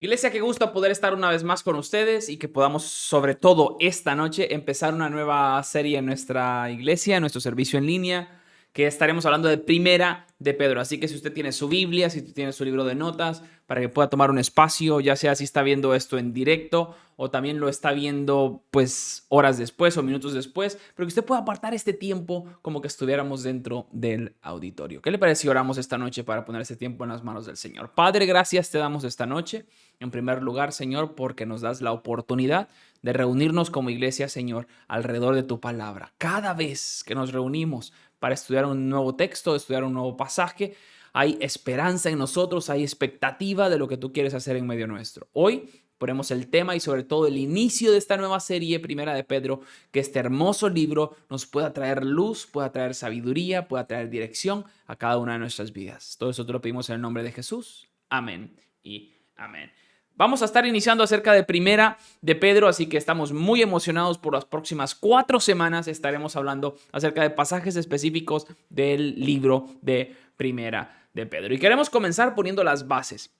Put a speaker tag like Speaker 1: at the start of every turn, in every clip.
Speaker 1: Iglesia, qué gusto poder estar una vez más con ustedes y que podamos, sobre todo esta noche, empezar una nueva serie en nuestra iglesia, en nuestro servicio en línea, que estaremos hablando de Primera de Pedro. Así que si usted tiene su Biblia, si usted tiene su libro de notas, para que pueda tomar un espacio, ya sea si está viendo esto en directo o también lo está viendo pues horas después o minutos después, pero que usted pueda apartar este tiempo como que estuviéramos dentro del auditorio. ¿Qué le parece si oramos esta noche para poner este tiempo en las manos del Señor? Padre, gracias te damos esta noche. En primer lugar, Señor, porque nos das la oportunidad de reunirnos como iglesia, Señor, alrededor de tu palabra. Cada vez que nos reunimos para estudiar un nuevo texto, estudiar un nuevo pasaje, hay esperanza en nosotros, hay expectativa de lo que tú quieres hacer en medio nuestro. Hoy ponemos el tema y sobre todo el inicio de esta nueva serie, Primera de Pedro, que este hermoso libro nos pueda traer luz, pueda traer sabiduría, pueda traer dirección a cada una de nuestras vidas. Todo eso te lo pedimos en el nombre de Jesús. Amén y amén. Vamos a estar iniciando acerca de Primera de Pedro, así que estamos muy emocionados por las próximas 4 semanas. Estaremos hablando acerca de pasajes específicos del libro de Primera de Pedro. Y queremos comenzar poniendo las bases.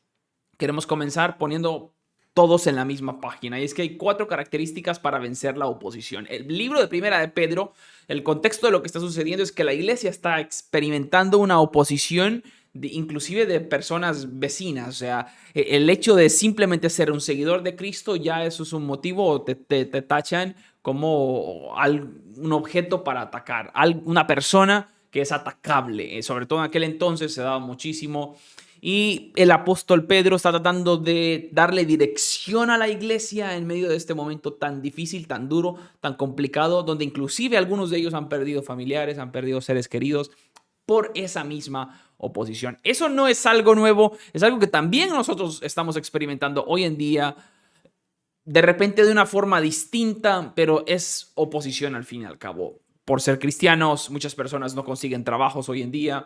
Speaker 1: Queremos comenzar poniendo todos en la misma página. Y es que hay 4 características para vencer la oposición. El libro de Primera de Pedro, el contexto de lo que está sucediendo es que la iglesia está experimentando una oposición inclusive de personas vecinas. O sea, el hecho de simplemente ser un seguidor de Cristo, ya eso es un motivo, te tachan como un objeto para atacar, una persona que es atacable. Sobre todo en aquel entonces se daba muchísimo. Y el apóstol Pedro está tratando de darle dirección a la iglesia en medio de este momento tan difícil, tan duro, tan complicado, donde inclusive algunos de ellos han perdido familiares, han perdido seres queridos por esa misma oposición. Eso no es algo nuevo, es algo que también nosotros estamos experimentando hoy en día, de repente de una forma distinta, pero es oposición al fin y al cabo. Por ser cristianos, muchas personas no consiguen trabajos hoy en día,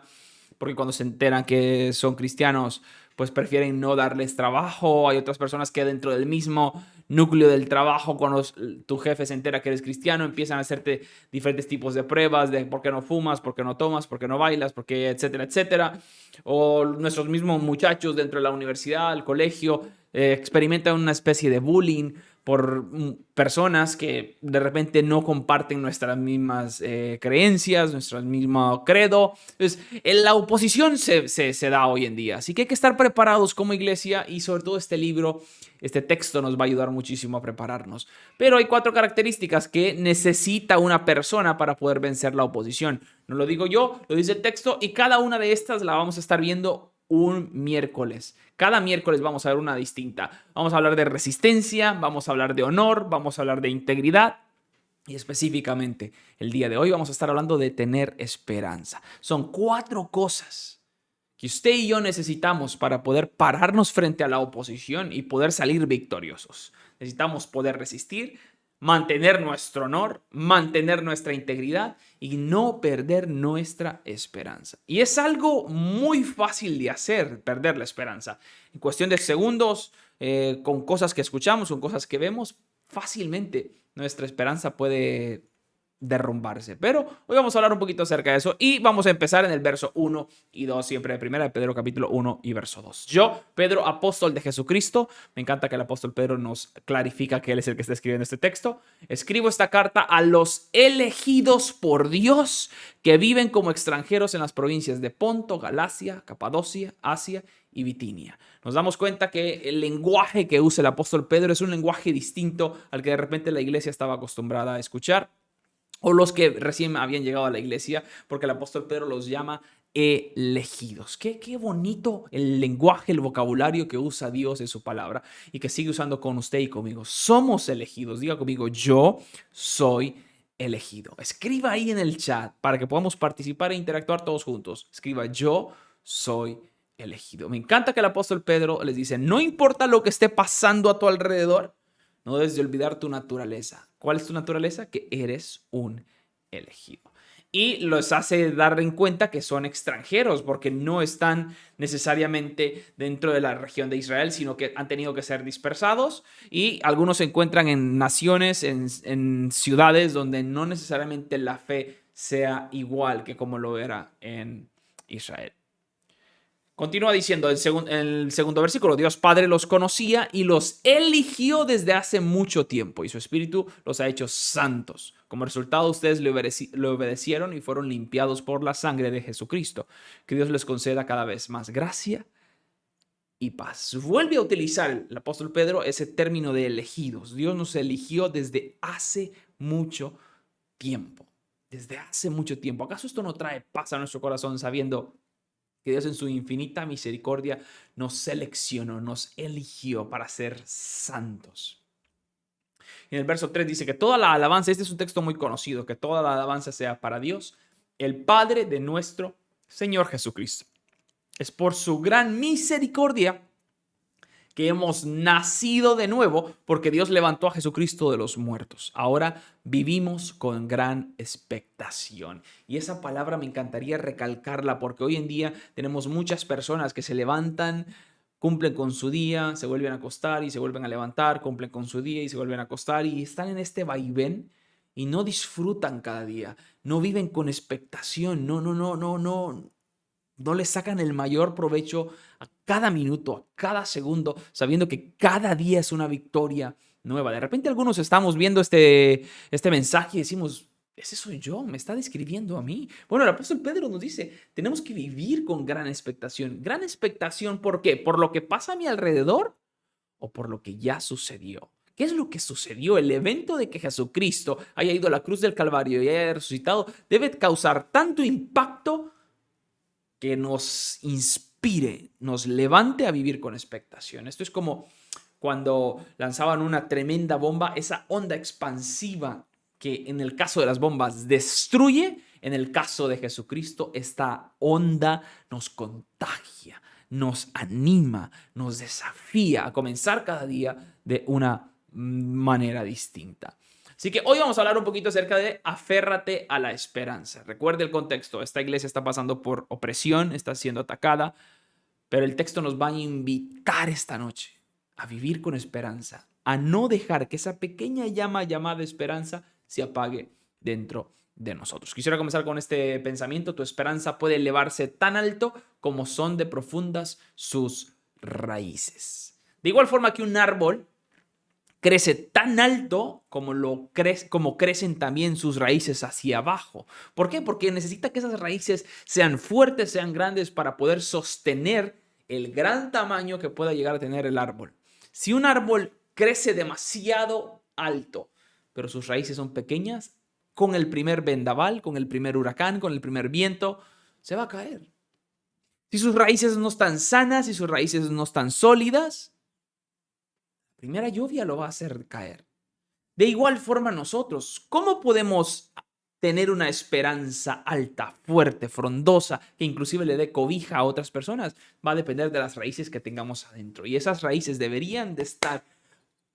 Speaker 1: porque cuando se enteran que son cristianos, pues prefieren no darles trabajo. Hay otras personas que dentro del mismo núcleo del trabajo, cuando tu jefe se entera que eres cristiano, empiezan a hacerte diferentes tipos de pruebas de por qué no fumas, por qué no tomas, por qué no bailas, por qué, etcétera, etcétera. O nuestros mismos muchachos dentro de la universidad, el colegio, experimentan una especie de bullying por personas que de repente no comparten nuestras mismas creencias, nuestro mismo credo. Entonces, la oposición se da hoy en día. Así que hay que estar preparados como iglesia y sobre todo este libro, este texto nos va a ayudar muchísimo a prepararnos. Pero hay 4 características que necesita una persona para poder vencer la oposición. No lo digo yo, lo dice el texto y cada una de estas la vamos a estar viendo un miércoles. Cada miércoles vamos a ver una distinta. Vamos a hablar de resistencia, vamos a hablar de honor, vamos a hablar de integridad. Y específicamente, el día de hoy vamos a estar hablando de tener esperanza. Son 4 cosas que usted y yo necesitamos para poder pararnos frente a la oposición y poder salir victoriosos. Necesitamos poder resistir, mantener nuestro honor, mantener nuestra integridad y no perder nuestra esperanza. Y es algo muy fácil de hacer, perder la esperanza. En cuestión de segundos, con cosas que escuchamos, con cosas que vemos, fácilmente nuestra esperanza puede derrumbarse. Pero hoy vamos a hablar un poquito acerca de eso y vamos a empezar en el verso 1 y 2, siempre de Primera de Pedro capítulo 1 y verso 2. Yo, Pedro, apóstol de Jesucristo, me encanta que el apóstol Pedro nos clarifica que él es el que está escribiendo este texto. Escribo esta carta a los elegidos por Dios que viven como extranjeros en las provincias de Ponto, Galacia, Capadocia, Asia y Bitinia. Nos damos cuenta que el lenguaje que usa el apóstol Pedro es un lenguaje distinto al que de repente la iglesia estaba acostumbrada a escuchar, o los que recién habían llegado a la iglesia, porque el apóstol Pedro los llama elegidos. Qué bonito el lenguaje, el vocabulario que usa Dios en su palabra y que sigue usando con usted y conmigo. Somos elegidos. Diga conmigo, yo soy elegido. Escriba ahí en el chat para que podamos participar e interactuar todos juntos. Escriba, yo soy elegido. Me encanta que el apóstol Pedro les dice, no importa lo que esté pasando a tu alrededor, no debes de olvidar tu naturaleza. ¿Cuál es tu naturaleza? Que eres un elegido. Y los hace dar en cuenta que son extranjeros porque no están necesariamente dentro de la región de Israel, sino que han tenido que ser dispersados y algunos se encuentran en naciones, en ciudades donde no necesariamente la fe sea igual que como lo era en Israel. Continúa diciendo en el segundo versículo, Dios Padre los conocía y los eligió desde hace mucho tiempo y su Espíritu los ha hecho santos. Como resultado, ustedes le obedecieron y fueron limpiados por la sangre de Jesucristo. Que Dios les conceda cada vez más gracia y paz. Vuelve a utilizar el apóstol Pedro ese término de elegidos. Dios nos eligió desde hace mucho tiempo. Desde hace mucho tiempo. ¿Acaso esto no trae paz a nuestro corazón sabiendo que Dios en su infinita misericordia nos seleccionó, nos eligió para ser santos? En el verso 3 dice que toda la alabanza, este es un texto muy conocido, que toda la alabanza sea para Dios, el Padre de nuestro Señor Jesucristo. Es por su gran misericordia que hemos nacido de nuevo, porque Dios levantó a Jesucristo de los muertos. Ahora vivimos con gran expectación. Y esa palabra me encantaría recalcarla, porque hoy en día tenemos muchas personas que se levantan, cumplen con su día, se vuelven a acostar y se vuelven a levantar, cumplen con su día y se vuelven a acostar, y están en este vaivén y no disfrutan cada día, no viven con expectación, no le sacan el mayor provecho a cada minuto, a cada segundo, sabiendo que cada día es una victoria nueva. De repente algunos estamos viendo este mensaje y decimos, ese soy yo, me está describiendo a mí. Bueno, el apóstol Pedro nos dice, tenemos que vivir con gran expectación. Gran expectación, ¿por qué? ¿Por lo que pasa a mi alrededor o por lo que ya sucedió? ¿Qué es lo que sucedió? El evento de que Jesucristo haya ido a la cruz del Calvario y haya resucitado debe causar tanto impacto que nos inspire, nos levante a vivir con expectación. Esto es como cuando lanzaban una tremenda bomba, esa onda expansiva que en el caso de las bombas destruye, en el caso de Jesucristo, esta onda nos contagia, nos anima, nos desafía a comenzar cada día de una manera distinta. Así que hoy vamos a hablar un poquito acerca de aférrate a la esperanza. Recuerde el contexto, esta iglesia está pasando por opresión, está siendo atacada, pero el texto nos va a invitar esta noche a vivir con esperanza, a no dejar que esa pequeña llama llamada esperanza se apague dentro de nosotros. Quisiera comenzar con este pensamiento: tu esperanza puede elevarse tan alto como son de profundas sus raíces. De igual forma que un árbol crece tan alto como crecen también sus raíces hacia abajo. ¿Por qué? Porque necesita que esas raíces sean fuertes, sean grandes para poder sostener el gran tamaño que pueda llegar a tener el árbol. Si un árbol crece demasiado alto, pero sus raíces son pequeñas, con el primer vendaval, con el primer huracán, con el primer viento, se va a caer. Si sus raíces no están sanas, si sus raíces no están sólidas, primera lluvia lo va a hacer caer. De igual forma nosotros, ¿cómo podemos tener una esperanza alta, fuerte, frondosa, que inclusive le dé cobija a otras personas? Va a depender de las raíces que tengamos adentro. Y esas raíces deberían de estar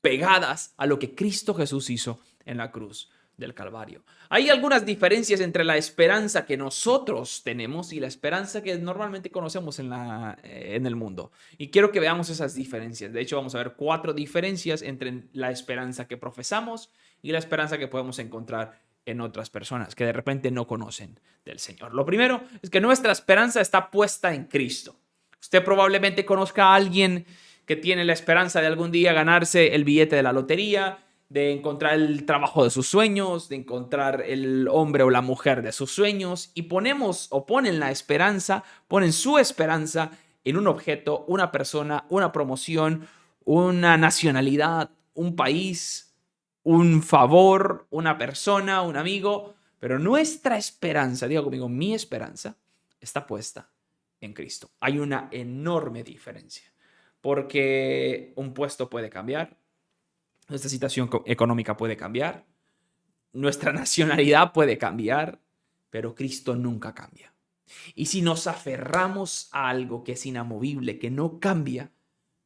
Speaker 1: pegadas a lo que Cristo Jesús hizo en la cruz del Calvario. Hay algunas diferencias entre la esperanza que nosotros tenemos y la esperanza que normalmente conocemos en el mundo. Y quiero que veamos esas diferencias. De hecho, vamos a ver 4 diferencias entre la esperanza que profesamos y la esperanza que podemos encontrar en otras personas que de repente no conocen del Señor. Lo primero es que nuestra esperanza está puesta en Cristo. Usted probablemente conozca a alguien que tiene la esperanza de algún día ganarse el billete de la lotería, de encontrar el trabajo de sus sueños, de encontrar el hombre o la mujer de sus sueños, y ponen la esperanza, ponen su esperanza en un objeto, una persona, una promoción, una nacionalidad, un país, un favor, una persona, un amigo. Pero nuestra esperanza, diga conmigo, mi esperanza está puesta en Cristo. Hay una enorme diferencia, porque un puesto puede cambiar, nuestra situación económica puede cambiar, nuestra nacionalidad puede cambiar, pero Cristo nunca cambia. Y si nos aferramos a algo que es inamovible, que no cambia,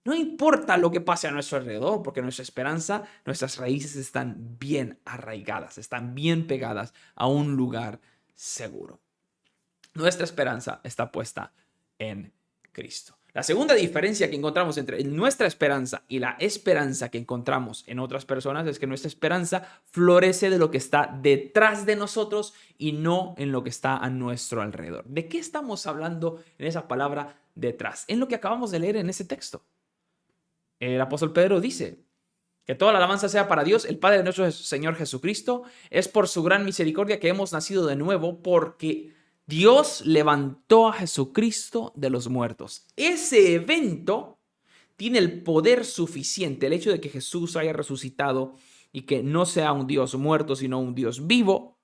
Speaker 1: no importa lo que pase a nuestro alrededor, porque nuestra esperanza, nuestras raíces están bien arraigadas, están bien pegadas a un lugar seguro. Nuestra esperanza está puesta en Cristo. La segunda diferencia que encontramos entre nuestra esperanza y la esperanza que encontramos en otras personas es que nuestra esperanza florece de lo que está detrás de nosotros y no en lo que está a nuestro alrededor. ¿De qué estamos hablando en esa palabra detrás? En lo que acabamos de leer en ese texto. El apóstol Pedro dice que toda la alabanza sea para Dios, el Padre de nuestro Señor Jesucristo. Es por su gran misericordia que hemos nacido de nuevo, porque Dios levantó a Jesucristo de los muertos. Ese evento tiene el poder suficiente, el hecho de que Jesús haya resucitado y que no sea un Dios muerto, sino un Dios vivo,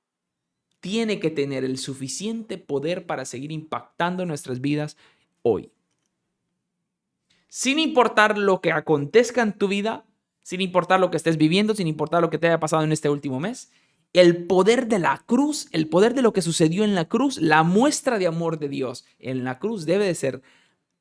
Speaker 1: tiene que tener el suficiente poder para seguir impactando nuestras vidas hoy. Sin importar lo que acontezca en tu vida, sin importar lo que estés viviendo, sin importar lo que te haya pasado en este último mes, el poder de la cruz, el poder de lo que sucedió en la cruz, la muestra de amor de Dios en la cruz debe de ser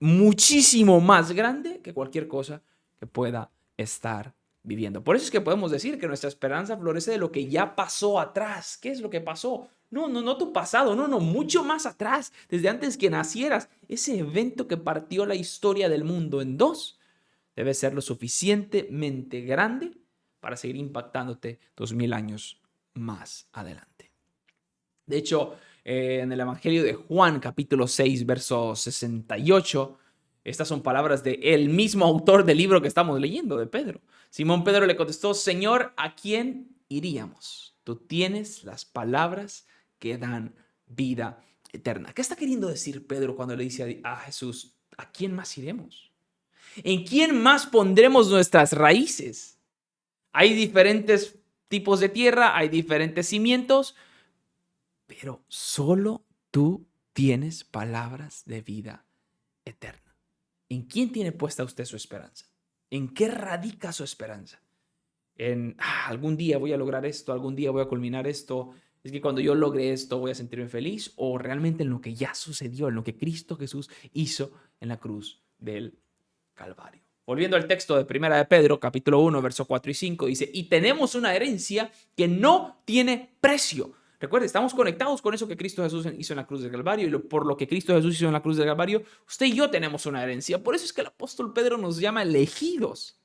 Speaker 1: muchísimo más grande que cualquier cosa que pueda estar viviendo. Por eso es que podemos decir que nuestra esperanza florece de lo que ya pasó atrás. ¿Qué es lo que pasó? No tu pasado, no, mucho más atrás, desde antes que nacieras. Ese evento que partió la historia del mundo en dos debe ser lo suficientemente grande para seguir impactándote 2000 años más adelante. De hecho, en el Evangelio de Juan, capítulo 6, verso 68, estas son palabras del mismo autor del libro que estamos leyendo, de Pedro. Simón Pedro le contestó: Señor, ¿a quién iríamos? Tú tienes las palabras que dan vida eterna. ¿Qué está queriendo decir Pedro cuando le dice a Jesús: ¿a quién más iremos? ¿En quién más pondremos nuestras raíces? Hay diferentes tipos de tierra, hay diferentes cimientos, pero solo tú tienes palabras de vida eterna. ¿En quién tiene puesta usted su esperanza? ¿En qué radica su esperanza? En algún día voy a lograr esto, algún día voy a culminar esto, es que cuando yo logre esto voy a sentirme feliz, o realmente en lo que ya sucedió, en lo que Cristo Jesús hizo en la cruz del Calvario. Volviendo al texto de Primera de Pedro, capítulo 1, verso 4 y 5, dice: y tenemos una herencia que no tiene precio. Recuerde, estamos conectados con eso que Cristo Jesús hizo en la cruz del Calvario, y por lo que Cristo Jesús hizo en la cruz del Calvario, usted y yo tenemos una herencia. Por eso es que el apóstol Pedro nos llama elegidos.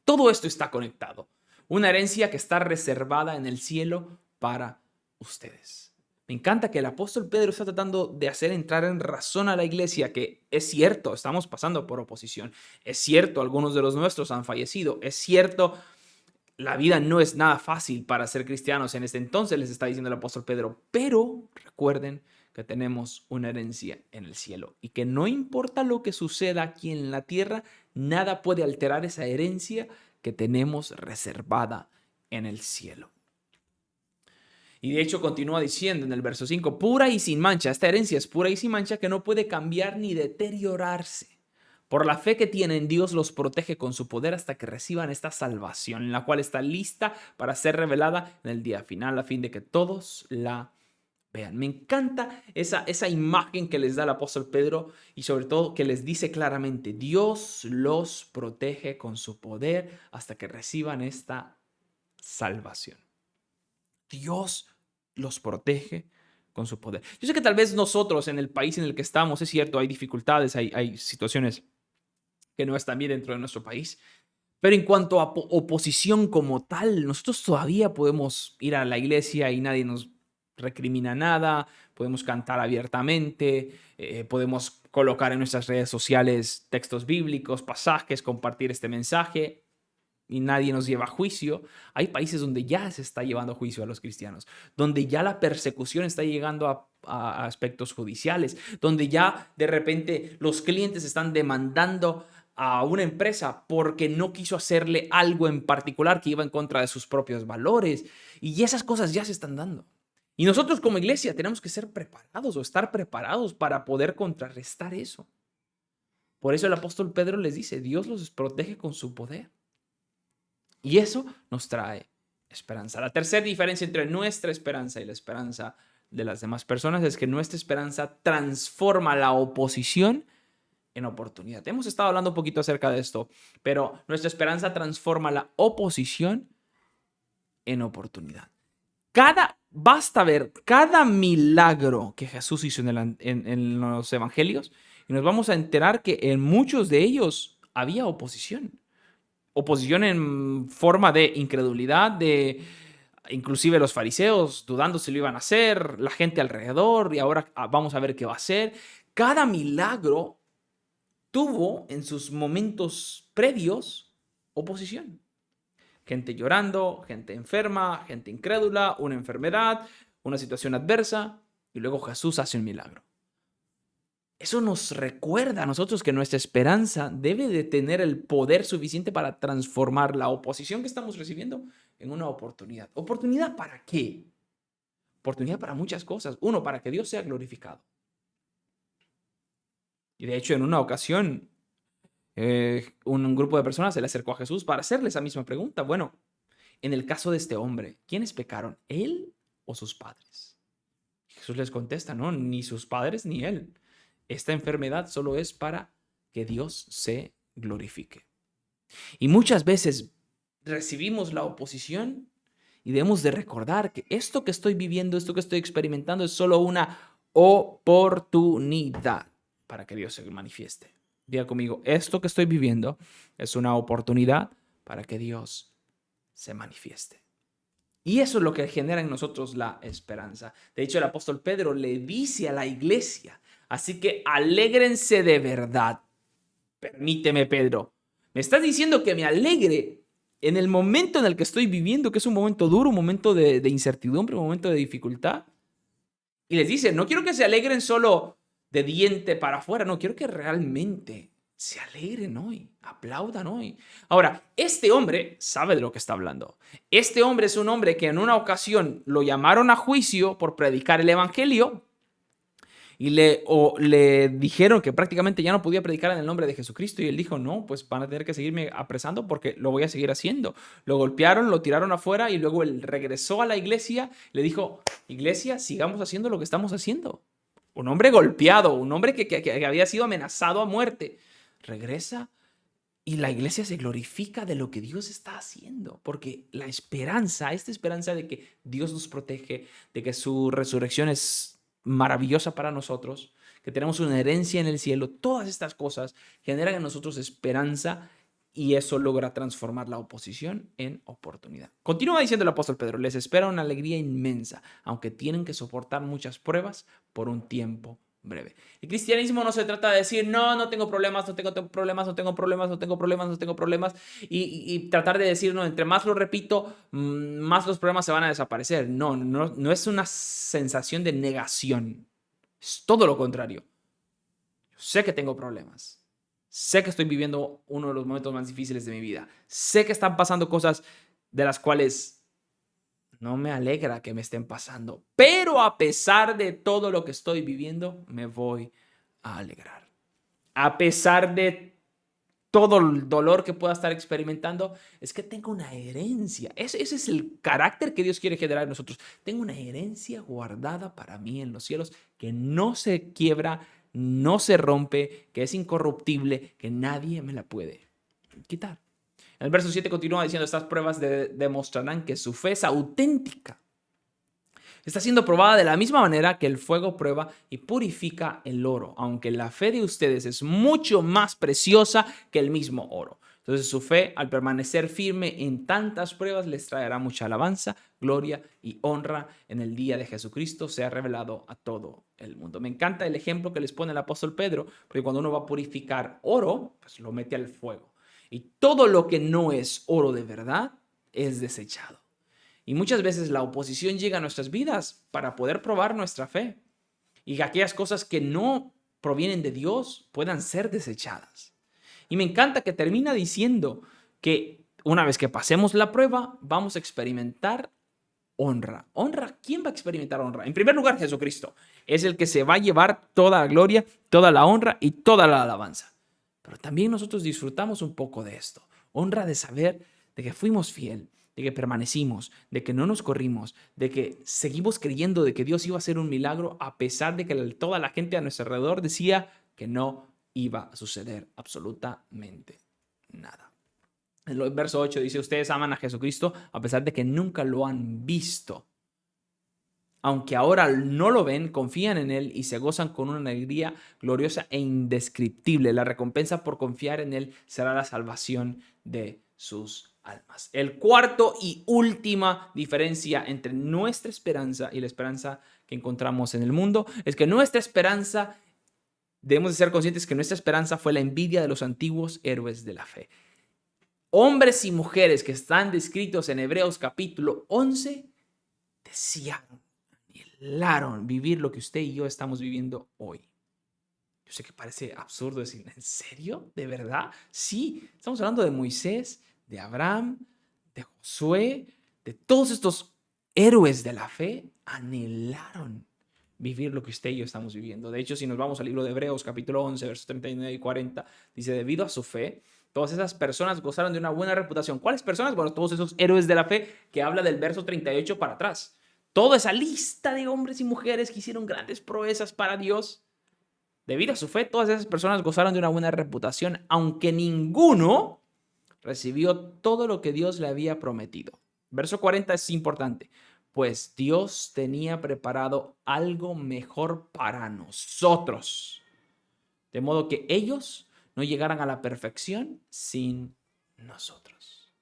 Speaker 1: Todo esto está conectado. Una herencia que está reservada en el cielo para ustedes. Me encanta que el apóstol Pedro está tratando de hacer entrar en razón a la iglesia que es cierto, estamos pasando por oposición. Es cierto, algunos de los nuestros han fallecido. Es cierto, la vida no es nada fácil para ser cristianos en este entonces, les está diciendo el apóstol Pedro. Pero recuerden que tenemos una herencia en el cielo y que no importa lo que suceda aquí en la tierra, nada puede alterar esa herencia que tenemos reservada en el cielo. Y de hecho continúa diciendo en el verso 5, pura y sin mancha. Esta herencia es pura y sin mancha, que no puede cambiar ni deteriorarse. Por la fe que tienen, Dios los protege con su poder hasta que reciban esta salvación, en la cual está lista para ser revelada en el día final, a fin de que todos la vean. Me encanta esa imagen que les da el apóstol Pedro, y sobre todo que les dice claramente: Dios los protege con su poder hasta que reciban esta salvación. Dios los protege con su poder. Yo sé que tal vez nosotros, en el país en el que estamos, es cierto, hay dificultades, hay situaciones que no están bien dentro de nuestro país, pero en cuanto a oposición como tal, nosotros todavía podemos ir a la iglesia y nadie nos recrimina nada, podemos cantar abiertamente, podemos colocar en nuestras redes sociales textos bíblicos, pasajes, compartir este mensaje y nadie nos lleva a juicio. Hay países donde ya se está llevando a juicio a los cristianos, donde ya la persecución está llegando a aspectos judiciales, donde ya de repente los clientes están demandando a una empresa porque no quiso hacerle algo en particular que iba en contra de sus propios valores. Y esas cosas ya se están dando. Y nosotros como iglesia tenemos que ser preparados o estar preparados para poder contrarrestar eso. Por eso el apóstol Pedro les dice: Dios los protege con su poder. Y eso nos trae esperanza. La tercera diferencia entre nuestra esperanza y la esperanza de las demás personas es que nuestra esperanza transforma la oposición en oportunidad. Hemos estado hablando un poquito acerca de esto, pero nuestra esperanza transforma la oposición en oportunidad. Basta ver cada milagro que Jesús hizo en los evangelios Y nos vamos a enterar que en muchos de ellos había oposición. Oposición en forma de incredulidad, de inclusive los fariseos dudando si lo iban a hacer, la gente alrededor, y ahora vamos a ver qué va a hacer. Cada milagro tuvo en sus momentos previos oposición. Gente llorando, gente enferma, gente incrédula, una enfermedad, una situación adversa, y luego Jesús hace un milagro. Eso nos recuerda a nosotros que nuestra esperanza debe de tener el poder suficiente para transformar la oposición que estamos recibiendo en una oportunidad. ¿Oportunidad para qué? Oportunidad para muchas cosas. Uno, para que Dios sea glorificado. Y de hecho, en una ocasión, un grupo de personas se le acercó a Jesús para hacerle esa misma pregunta. Bueno, en el caso de este hombre, ¿quiénes pecaron? ¿Él o sus padres? Jesús les contesta, no, ni sus padres ni él. Esta enfermedad solo es para que Dios se glorifique. Y muchas veces recibimos la oposición y debemos de recordar que esto que estoy viviendo, esto que estoy experimentando es solo una oportunidad para que Dios se manifieste. Diga conmigo, esto que estoy viviendo es una oportunidad para que Dios se manifieste. Y eso es lo que genera en nosotros la esperanza. De hecho, el apóstol Pedro le dice a la iglesia, así que alégrense de verdad. Permíteme, Pedro. Me estás diciendo que me alegre en el momento en el que estoy viviendo, que es un momento duro, un momento de incertidumbre, un momento de dificultad. Y les dice, no quiero que se alegren solo de diente para afuera, no, quiero que realmente se alegren hoy, aplaudan hoy. Ahora, este hombre sabe de lo que está hablando. Este hombre es un hombre que en una ocasión lo llamaron a juicio por predicar el evangelio y le dijeron que prácticamente ya no podía predicar en el nombre de Jesucristo. Y él dijo, no, pues van a tener que seguirme apresando porque lo voy a seguir haciendo. Lo golpearon, lo tiraron afuera y luego él regresó a la iglesia. Le dijo, iglesia, sigamos haciendo lo que estamos haciendo. Un hombre golpeado, un hombre que había sido amenazado a muerte. Regresa y la iglesia se glorifica de lo que Dios está haciendo. Porque la esperanza, esta esperanza de que Dios nos protege, de que su resurrección es maravillosa para nosotros, que tenemos una herencia en el cielo, todas estas cosas generan en nosotros esperanza y eso logra transformar la oposición en oportunidad. Continúa diciendo el apóstol Pedro, les espera una alegría inmensa, aunque tienen que soportar muchas pruebas por un tiempo breve. El cristianismo no se trata de decir, no, no tengo problemas, no tengo problemas, no tengo problemas, no tengo problemas, no tengo problemas, y tratar de decir, no, entre más lo repito, más los problemas se van a desaparecer. No, no, no es una sensación de negación, es todo lo contrario. Yo sé que tengo problemas, sé que estoy viviendo uno de los momentos más difíciles de mi vida, sé que están pasando cosas de las cuales no me alegra que me estén pasando, pero a pesar de todo lo que estoy viviendo, me voy a alegrar. A pesar de todo el dolor que pueda estar experimentando, es que tengo una herencia. Ese es el carácter que Dios quiere generar en nosotros. Tengo una herencia guardada para mí en los cielos que no se quiebra, no se rompe, que es incorruptible, que nadie me la puede quitar. En el verso 7 continúa diciendo, estas pruebas demostrarán que su fe es auténtica. Está siendo probada de la misma manera que el fuego prueba y purifica el oro, aunque la fe de ustedes es mucho más preciosa que el mismo oro. Entonces su fe, al permanecer firme en tantas pruebas, les traerá mucha alabanza, gloria y honra en el día de Jesucristo, sea revelado a todo el mundo. Me encanta el ejemplo que les pone el apóstol Pedro, porque cuando uno va a purificar oro, pues lo mete al fuego. Y todo lo que no es oro de verdad es desechado. Y muchas veces la oposición llega a nuestras vidas para poder probar nuestra fe. Y que aquellas cosas que no provienen de Dios puedan ser desechadas. Y me encanta que termina diciendo que una vez que pasemos la prueba, vamos a experimentar honra. ¿Honra? ¿Quién va a experimentar honra? En primer lugar, Jesucristo. Es el que se va a llevar toda la gloria, toda la honra y toda la alabanza. Pero también nosotros disfrutamos un poco de esto. Honra de saber de que fuimos fiel, de que permanecimos, de que no nos corrimos, de que seguimos creyendo de que Dios iba a hacer un milagro a pesar de que toda la gente a nuestro alrededor decía que no iba a suceder absolutamente nada. El verso 8 dice, ustedes aman a Jesucristo a pesar de que nunca lo han visto. Aunque ahora no lo ven, confían en Él y se gozan con una alegría gloriosa e indescriptible. La recompensa por confiar en Él será la salvación de sus almas. El cuarto y última diferencia entre nuestra esperanza y la esperanza que encontramos en el mundo es que nuestra esperanza, debemos de ser conscientes que nuestra esperanza fue la envidia de los antiguos héroes de la fe. Hombres y mujeres que están descritos en Hebreos capítulo 11 desearon, anhelaron vivir lo que usted y yo estamos viviendo hoy. Yo sé que parece absurdo decir, ¿en serio? ¿De verdad? Sí, estamos hablando de Moisés, de Abraham, de Josué, de todos estos héroes de la fe, anhelaron vivir lo que usted y yo estamos viviendo. De hecho, si nos vamos al libro de Hebreos, capítulo 11, versos 39 y 40, dice, debido a su fe, todas esas personas gozaron de una buena reputación. ¿Cuáles personas? Bueno, todos esos héroes de la fe que habla del verso 38 para atrás. Toda esa lista de hombres y mujeres que hicieron grandes proezas para Dios. Debido a su fe, todas esas personas gozaron de una buena reputación, aunque ninguno recibió todo lo que Dios le había prometido. Verso 40 es importante, pues Dios tenía preparado algo mejor para nosotros, de modo que ellos no llegaran a la perfección sin nosotros.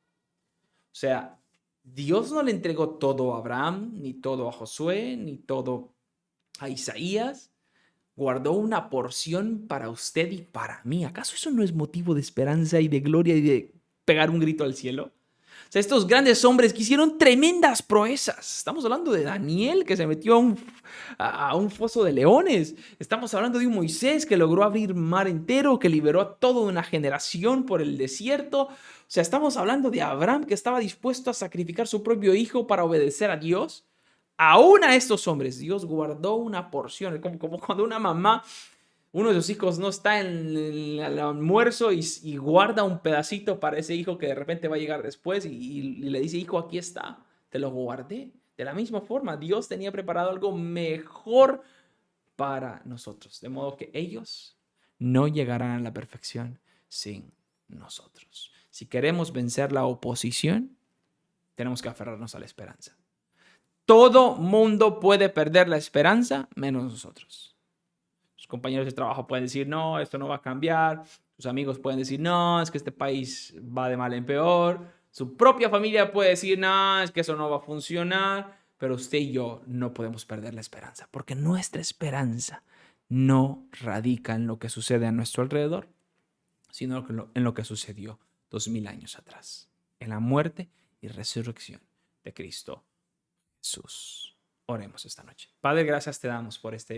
Speaker 1: O sea, Dios no le entregó todo a Abraham, ni todo a Josué, ni todo a Isaías. Guardó una porción para usted y para mí. ¿Acaso eso no es motivo de esperanza y de gloria y de pegar un grito al cielo? O sea, estos grandes hombres que hicieron tremendas proezas. Estamos hablando de Daniel que se metió a un foso de leones. Estamos hablando de un Moisés que logró abrir mar entero, que liberó a toda una generación por el desierto. O sea, estamos hablando de Abraham que estaba dispuesto a sacrificar su propio hijo para obedecer a Dios. Aún a estos hombres Dios guardó una porción, como cuando una mamá, uno de sus hijos no está en el almuerzo y guarda un pedacito para ese hijo que de repente va a llegar después y le dice, hijo, aquí está, te lo guardé. De la misma forma, Dios tenía preparado algo mejor para nosotros, de modo que ellos no llegarán a la perfección sin nosotros. Si queremos vencer la oposición, tenemos que aferrarnos a la esperanza. Todo mundo puede perder la esperanza, menos nosotros. Sus compañeros de trabajo pueden decir, no, esto no va a cambiar. Sus amigos pueden decir, no, es que este país va de mal en peor. Su propia familia puede decir, no, es que eso no va a funcionar. Pero usted y yo no podemos perder la esperanza, porque nuestra esperanza no radica en lo que sucede a nuestro alrededor, sino en lo que sucedió 2000 años atrás, en la muerte y resurrección de Cristo Jesús. Oremos esta noche. Padre, gracias te damos por esta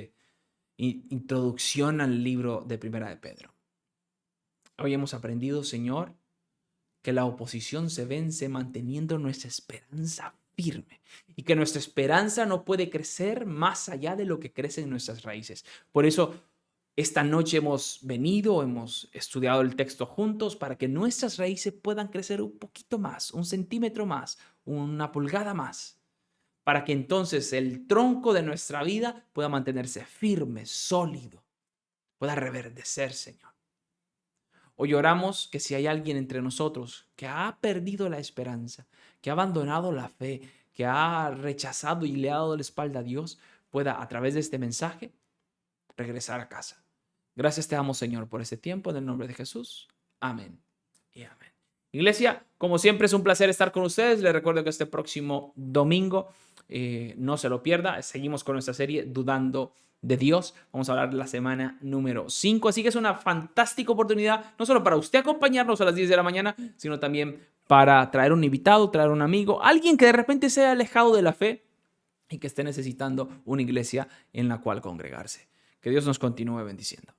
Speaker 1: introducción al libro de Primera de Pedro. Hoy hemos aprendido, Señor, que la oposición se vence manteniendo nuestra esperanza firme y que nuestra esperanza no puede crecer más allá de lo que crecen nuestras raíces. Por eso, esta noche hemos venido, hemos estudiado el texto juntos para que nuestras raíces puedan crecer un poquito más, 1 centímetro más, 1 pulgada más, para que entonces el tronco de nuestra vida pueda mantenerse firme, sólido, pueda reverdecer, Señor. Hoy oramos que si hay alguien entre nosotros que ha perdido la esperanza, que ha abandonado la fe, que ha rechazado y le ha dado la espalda a Dios, pueda a través de este mensaje regresar a casa. Gracias te damos, Señor, por este tiempo, en el nombre de Jesús. Amén y amén. Iglesia, como siempre es un placer estar con ustedes. Les recuerdo que este próximo domingo no se lo pierda. Seguimos con nuestra serie Dudando de Dios. Vamos a hablar de la semana número 5. Así que es una fantástica oportunidad, no solo para usted acompañarnos a las 10 de la mañana, sino también para traer un invitado, traer un amigo, alguien que de repente se haya alejado de la fe y que esté necesitando una iglesia en la cual congregarse. Que Dios nos continúe bendiciendo.